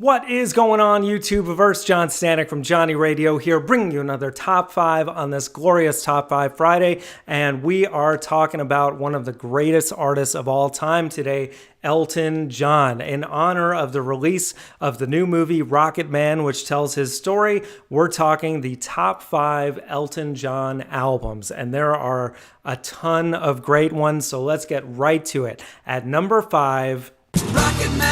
What is going on, YouTubeverse? John Stanek from Johnny Radio here, bringing you another Top 5 on this glorious Top 5 Friday. And we are talking about one of the greatest artists of all time today, Elton John. In honor of the release of the new movie Rocket Man, which tells his story, we're talking the top 5 Elton John albums. And there are a ton of great ones, so let's get right to it. At number 5, Rocket Man.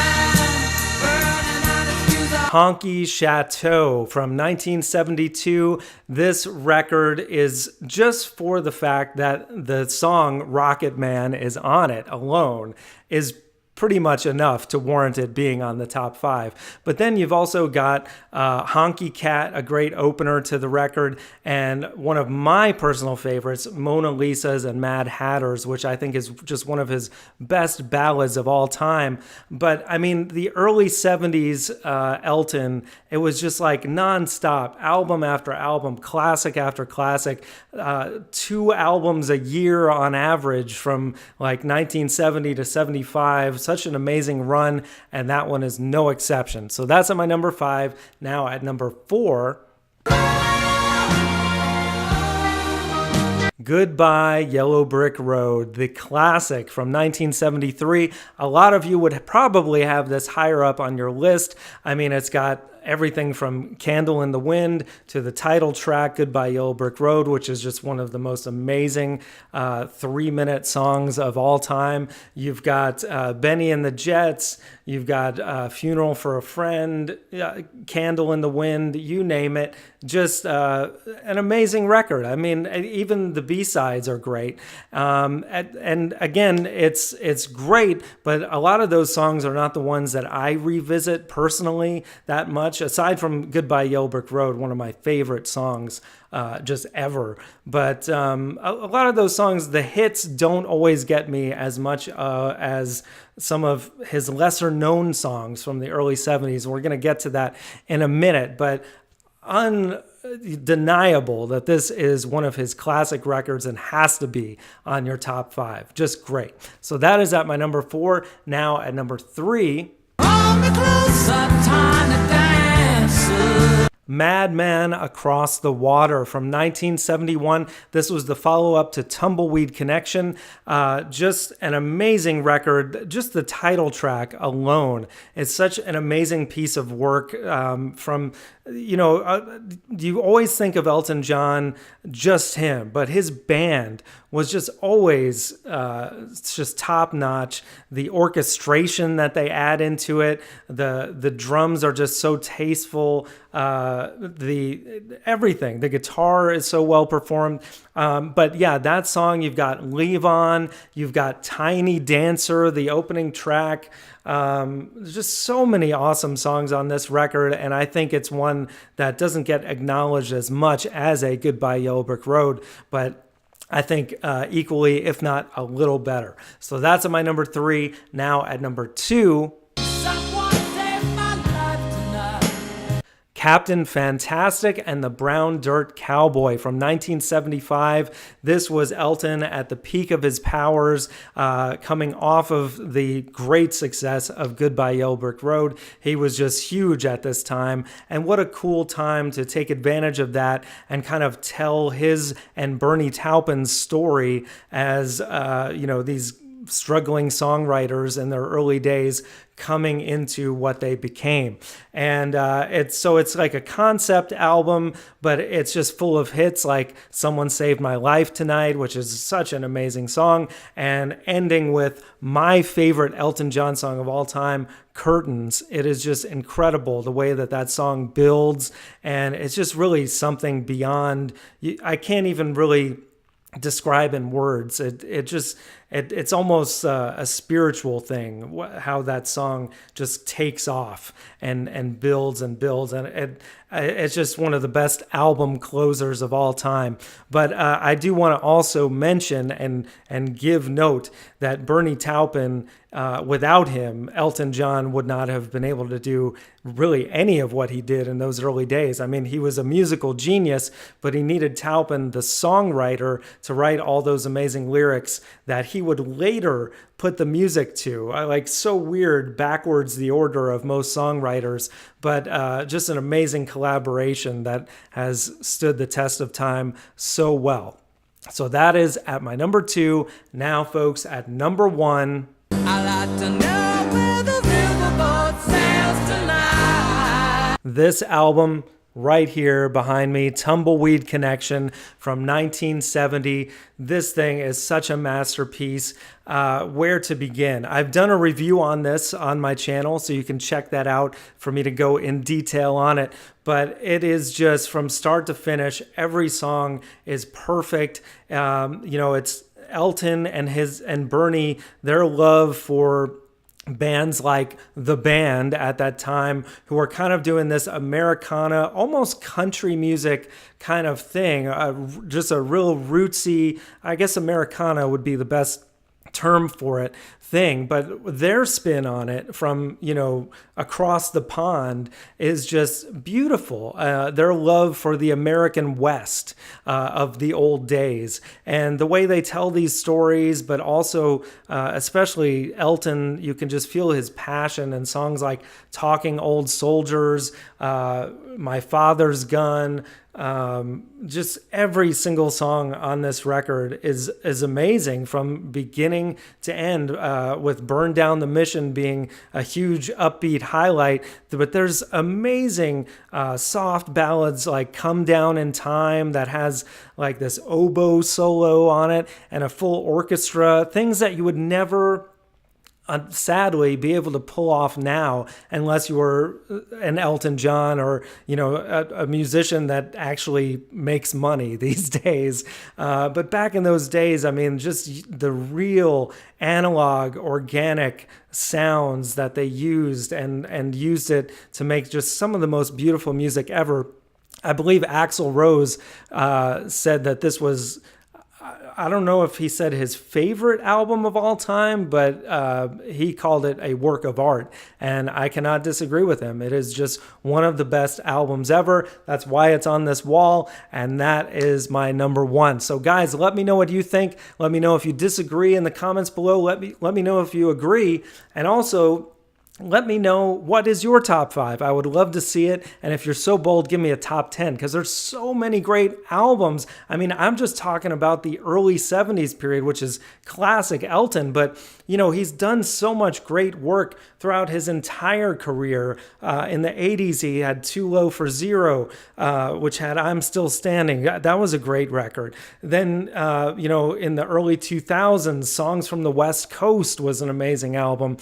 Honky Chateau from 1972. This record is just for the fact that the song Rocket Man is on it alone is pretty much enough to warrant it being on the top 5. But then you've also got Honky Cat, a great opener to the record, and one of my personal favorites, Mona Lisa's and Mad Hatters, which I think is just one of his best ballads of all time. But I mean, the early 70s Elton, it was just like nonstop, album after album, classic after classic, 2 albums a year on average from like 1970 to 75. Such an amazing run, and that one is no exception. So that's at my number 5. Now at number 4, Goodbye Yellow Brick Road, the classic from 1973. A lot of you would probably have this higher up on your list. I mean, it's got everything from Candle in the Wind to the title track, Goodbye Yellow Brick Road, which is just one of the most amazing 3-minute songs of all time. You've got Benny and the Jets, you've got Funeral for a Friend, Candle in the Wind, you name it. Just an amazing record. I mean, even the B-sides are great. And again, it's great, but a lot of those songs are not the ones that I revisit personally that much. Aside from Goodbye Yellow Brick Road, one of my favorite songs just ever. But a lot of those songs, the hits don't always get me as much as some of his lesser known songs from the early 70s. We're going to get to that in a minute, but undeniable that this is one of his classic records and has to be on your top 5. Just great. So that is at my number 4. Now at number 3, Madmen Across the Water from 1971. This was the follow-up to Tumbleweed Connection. Just an amazing record. Just the title track alone is such an amazing piece of work from, you always think of Elton John, just him, but his band was just always just top-notch. The orchestration that they add into it, the drums are just so tasteful. Everything, the guitar is so well performed. But yeah, that song, you've got Leave On, you've got Tiny Dancer, the opening track. There's just so many awesome songs on this record, and I think it's one that doesn't get acknowledged as much as a Goodbye Yellow Brick Road, but I think equally, if not a little better. So that's at my number 3. Now at number 2, Captain Fantastic and the Brown Dirt Cowboy from 1975. This was Elton at the peak of his powers, coming off of the great success of Goodbye Yellow Brick Road. He was just huge at this time, and what a cool time to take advantage of that and kind of tell his and Bernie Taupin's story as these struggling songwriters in their early days coming into what they became. And it's like a concept album, but it's just full of hits like Someone Saved My Life Tonight, which is such an amazing song, and ending with my favorite Elton John song of all time, Curtains. It is just incredible the way that song builds, and it's just really something beyond, I can't even really describe in words. It's almost a spiritual thing, how that song just takes off and builds and builds, and it's just one of the best album closers of all time. But I do want to also mention and give note that Bernie Taupin, without him, Elton John would not have been able to do really any of what he did in those early days. I mean, he was a musical genius, but he needed Taupin, the songwriter, to write all those amazing lyrics that he would later put the music to. I like so weird, backwards the order of most songwriters, but just an amazing collaboration that has stood the test of time so well. So that is at my number 2. Now, folks, at number 1. I like to know where the riverboat sails tonight. This album right here behind me, Tumbleweed Connection from 1970. This thing is such a masterpiece. Where to begin? I've done a review on this on my channel, so you can check that out for me to go in detail on it. But it is just from start to finish, every song is perfect. It's Elton and Bernie, their love for bands like The Band at that time, who were kind of doing this Americana, almost country music kind of thing, just a real rootsy, I guess Americana would be the best term for it, thing, but their spin on it from, across the pond is just beautiful. Their love for the American West of the old days, and the way they tell these stories, but also especially Elton, you can just feel his passion in songs like Talking Old Soldiers, My Father's Gun. Just every single song on this record is amazing from beginning to end, with Burn Down the Mission being a huge upbeat highlight. But there's amazing soft ballads like Come Down in Time that has like this oboe solo on it and a full orchestra, things that you would never sadly be able to pull off now unless you were an Elton John or a musician that actually makes money these days, but back in those days, I mean, just the real analog organic sounds that they used and used it to make just some of the most beautiful music ever. I believe Axl Rose said that this was, I don't know if he said his favorite album of all time, but he called it a work of art, and I cannot disagree with him. It is just one of the best albums ever. That's why it's on this wall, and that is my number 1. So guys, let me know what you think. Let me know if you disagree in the comments below. Let me know if you agree, and also let me know what is your top 5. I would love to see it. And if you're so bold, give me a top 10, because there's so many great albums. I mean, I'm just talking about the early 70s period, which is classic Elton, but he's done so much great work throughout his entire career. In the 80s, he had Too Low for Zero, which had I'm Still Standing. That was a great record. Then, in the early 2000s, Songs from the West Coast was an amazing album.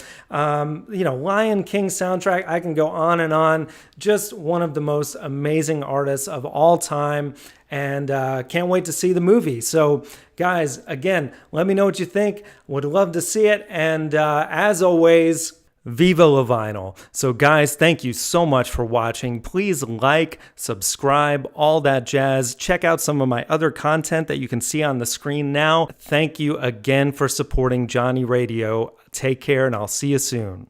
Lion King soundtrack, I can go on and on. Just one of the most amazing artists of all time, and can't wait to see the movie. So guys, again, let me know what you think. Would love to see it, and as always, Viva La Vinyl. So guys, thank you so much for watching. Please like, subscribe, all that jazz. Check out some of my other content that you can see on the screen now. Thank you again for supporting Johnny Radio. Take care, and I'll see you soon.